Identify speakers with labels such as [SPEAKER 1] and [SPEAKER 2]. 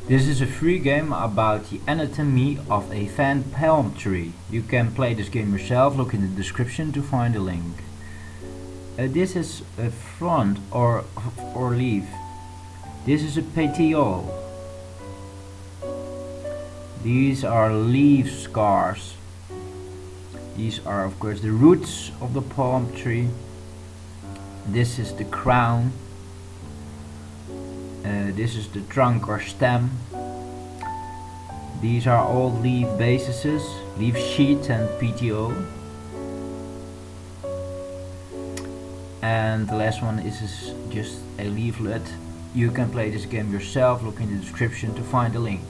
[SPEAKER 1] This is a free game about the anatomy of a fan palm tree. You can play this game yourself, look in the description to find a link. This is a frond or leaf. This is a pecíolo. These are leaf scars. These are of course the roots of the palm tree. This is the crown. This is the trunk or stem. These are all leaf bases, leaf sheath and pecíolo. And the last one is just a leaflet. You can play this game yourself, look in the description to find the link.